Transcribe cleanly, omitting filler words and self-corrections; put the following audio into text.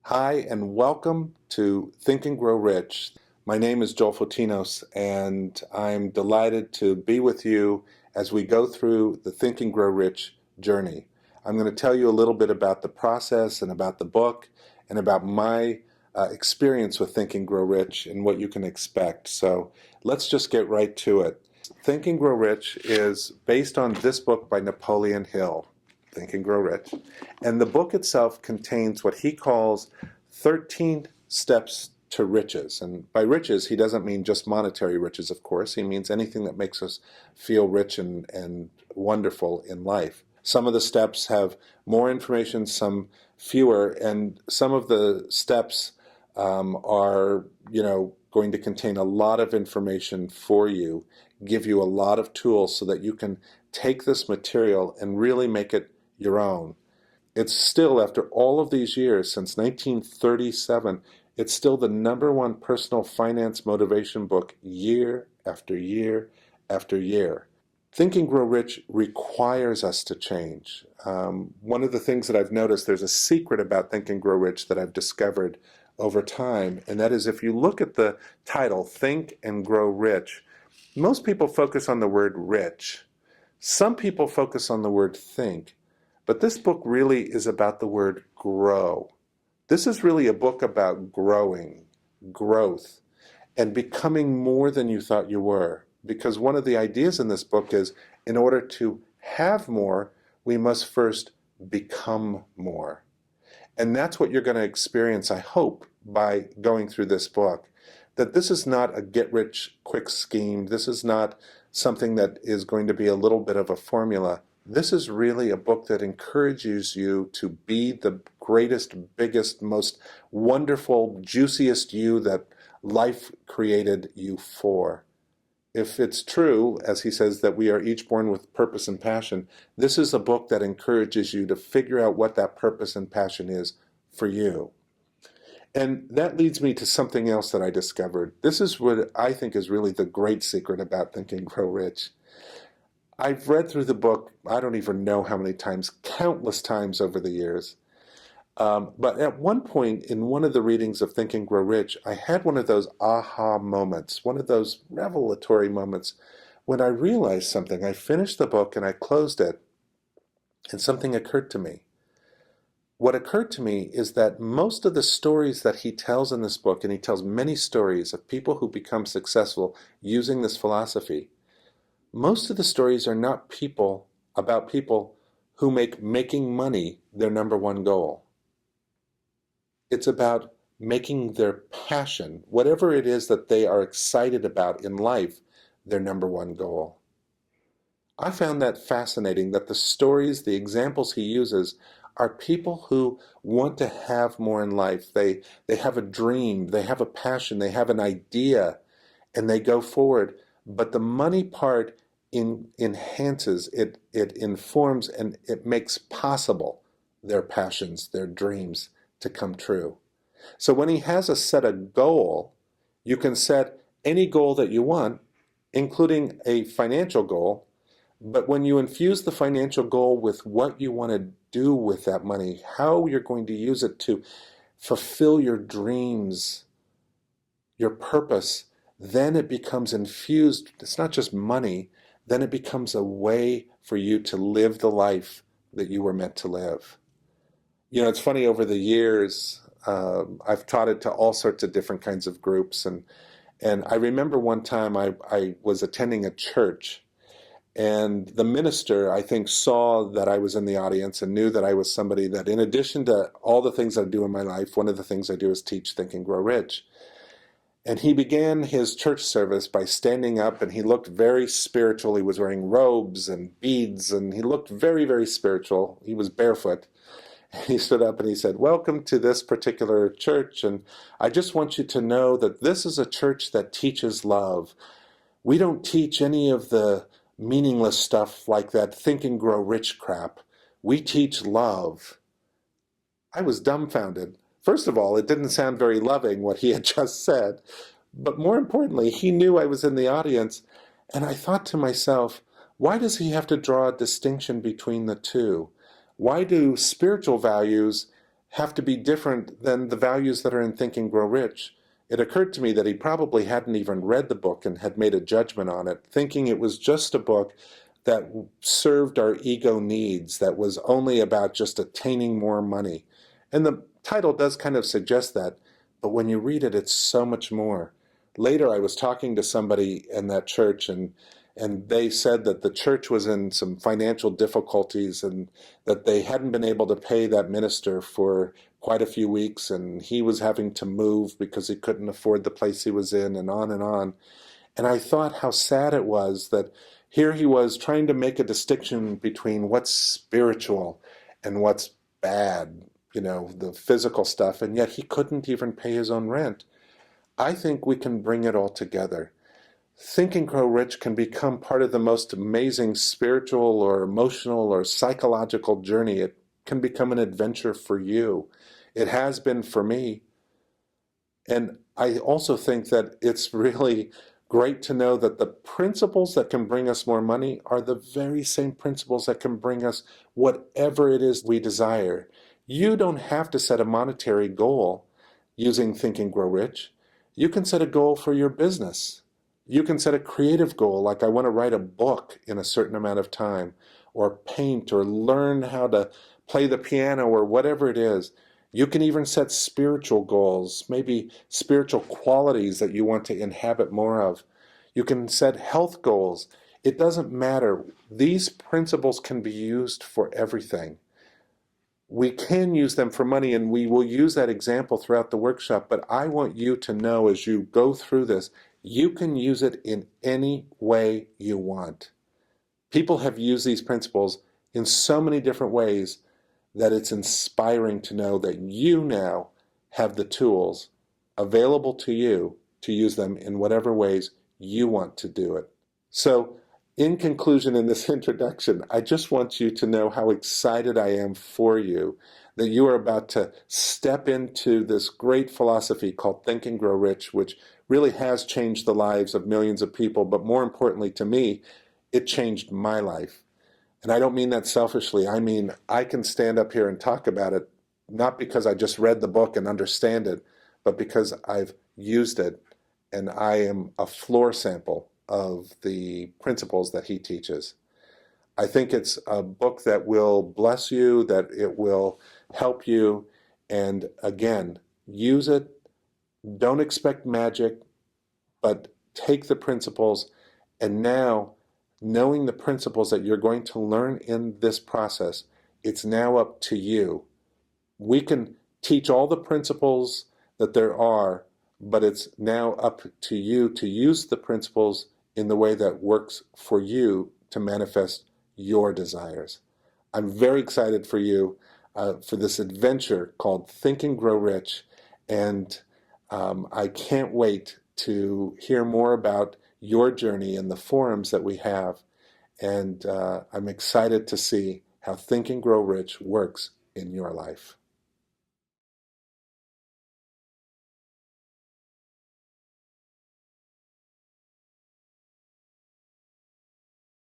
Hi, and welcome to Think and Grow Rich. My name is Joel Fotinos, and I'm delighted to be with you as we go through the Think and Grow Rich journey. I'm going to tell you a little bit about the process and about the book and about my experience with Think and Grow Rich and what you can expect. So let's just get right to it. Think and Grow Rich is based on this book by Napoleon Hill, Think and Grow Rich. And the book itself contains what he calls 13 steps to riches. And by riches, he doesn't mean just monetary riches, of course. He means anything that makes us feel rich and wonderful in life. Some of the steps have more information, some fewer, and some of the steps are, going to contain a lot of information for you, give you a lot of tools so that you can take this material and really make it your own. It's still, after all of these years, since 1937, it's still the #1 personal finance motivation book year after year after year. Think and Grow Rich requires us to change. One of the things that I've noticed, there's a secret about Think and Grow Rich that I've discovered over time, and that is if you look at the title, Think and Grow Rich, most people focus on the word rich. Some people focus on the word think. But this book really is about the word grow. This is really a book about growing, growth, and becoming more than you thought you were. Because one of the ideas in this book is, in order to have more, we must first become more. And that's what you're going to experience, I hope, by going through this book. That this is not a get-rich-quick scheme. This is not something that is going to be a little bit of a formula. This is really a book that encourages you to be the greatest, biggest, most wonderful, juiciest you that life created you for. If it's true, as he says, that we are each born with purpose and passion, this is a book that encourages you to figure out what that purpose and passion is for you. And that leads me to something else that I discovered. This is what I think is really the great secret about Think and Grow Rich. I've read through the book, I don't even know how many times, countless times over the years. But at one point in one of the readings of Think and Grow Rich, I had one of those aha moments, one of those revelatory moments when I realized something. I finished the book and I closed it, and something occurred to me. What occurred to me is that most of the stories that he tells in this book, and he tells many stories of people who become successful using this philosophy, most of the stories are not about people who make making money their #1 goal. It's about making their passion, whatever it is that they are excited about in life, their #1 goal. I found that fascinating, that the stories, the examples he uses, are people who want to have more in life. They have a dream, they have a passion, they have an idea, and they go forward. But the money part enhances, it informs, and it makes possible their passions, their dreams to come true. So when he has set a goal, you can set any goal that you want, including a financial goal, but when you infuse the financial goal with what you want to do with that money, how you're going to use it to fulfill your dreams, your purpose, then it becomes infused. It's not just money, then it becomes a way for you to live the life that you were meant to live. It's funny, over the years, I've taught it to all sorts of different kinds of groups, and I remember one time I was attending a church, and the minister, I think, saw that I was in the audience and knew that I was somebody that, in addition to all the things I do in my life, one of the things I do is teach Think and Grow Rich. And he began his church service by standing up, and he looked very spiritual. He was wearing robes and beads, and he looked very, very spiritual. He was barefoot. He stood up and he said, "Welcome to this particular church, and I just want you to know that this is a church that teaches love. We don't teach any of the meaningless stuff like that Think and Grow Rich crap. We teach love." I was dumbfounded. First of all, it didn't sound very loving, what he had just said. But more importantly, he knew I was in the audience, and I thought to myself, why does he have to draw a distinction between the two? Why do spiritual values have to be different than the values that are in Think and Grow Rich. It occurred to me that he probably hadn't even read the book and had made a judgment on it, thinking it was just a book that served our ego needs, that was only about just attaining more money. And the title does kind of suggest that, but when you read it, it's so much more. Later, I was talking to somebody in that church, and they said that the church was in some financial difficulties and that they hadn't been able to pay that minister for quite a few weeks, and he was having to move because he couldn't afford the place he was in, and on and on. And I thought how sad it was that here he was trying to make a distinction between what's spiritual and what's bad, the physical stuff, and yet he couldn't even pay his own rent. I think we can bring it all together. Think and Grow Rich can become part of the most amazing spiritual or emotional or psychological journey. It can become an adventure for you. It has been for me. And I also think that it's really great to know that the principles that can bring us more money are the very same principles that can bring us whatever it is we desire. You don't have to set a monetary goal using Think and Grow Rich. You can set a goal for your business. You can set a creative goal, like I want to write a book in a certain amount of time, or paint, or learn how to play the piano, or whatever it is. You can even set spiritual goals, maybe spiritual qualities that you want to inhabit more of. You can set health goals. It doesn't matter. These principles can be used for everything. We can use them for money, and we will use that example throughout the workshop, but I want you to know as you go through this, you can use it in any way you want. People have used these principles in so many different ways that it's inspiring to know that you now have the tools available to you to use them in whatever ways you want to do it. So, in conclusion, in this introduction, I just want you to know how excited I am for you, that you are about to step into this great philosophy called Think and Grow Rich, which really has changed the lives of millions of people, but more importantly to me, it changed my life. And I don't mean that selfishly. I mean, I can stand up here and talk about it, not because I just read the book and understand it, but because I've used it, and I am a floor sample of the principles that he teaches. I think it's a book that will bless you, that it will help you, and again, use it. Don't expect magic, but take the principles, and now, knowing the principles that you're going to learn in this process, it's now up to you. We can teach all the principles that there are, but it's now up to you to use the principles in the way that works for you to manifest your desires. I'm very excited for you for this adventure called Think and Grow Rich, and I can't wait to hear more about your journey in the forums that we have, and I'm excited to see how Think and Grow Rich works in your life.